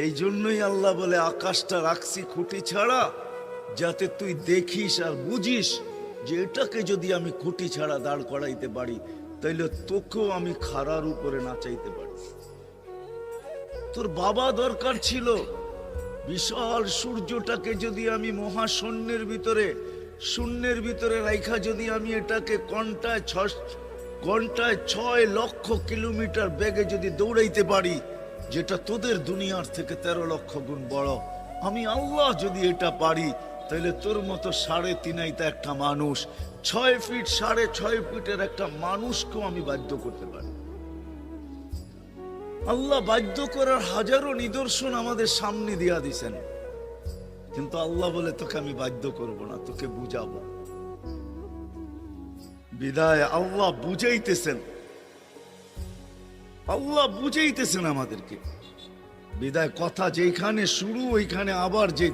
এই জন্যই আল্লাহ বলে আকাশটা রাখছি খুঁটি ছাড়া, যাতে তুই দেখিস আর বুঝিস যে এটাকে যদি আমি খুঁটি ছাড়া দাঁড় করাইতে পারি, তাইলে তোকেও আমি খাড়ার উপরে নাচাইতে পারি। তোর বাবা দরকার ছিল বিশাল সূর্যটাকে যদি আমি মহাশূন্যের ভিতরে রাইখা যদি আমি এটাকে ঘন্টায় 6 লক্ষ কিলোমিটার বেগে যদি দৌড়াইতে পারি, যেটা তোদের দুনিয়ার থেকে 13 লক্ষ গুণ বড়, আমি আল্লাহ যদি এটা পারি, তাহলে তোর মতো 3.5 একটা মানুষ, 6 ফিট 6.5 ফিটের একটা মানুষকেও আমি বাধ্য করতে পারি। আল্লাহ বাধ্য করার হাজারো নিদর্শন আমাদের সামনে দিয়া দিছেন, কিন্তু আল্লাহ বলে তোকে আমি বাধ্য করব না, তোকে বুঝাবো। বিদায় আল্লাহ বুঝাইতেছেন আমাদেরকে। বিদায় কথা যেখানে শুরু ওইখানে আবার যেতে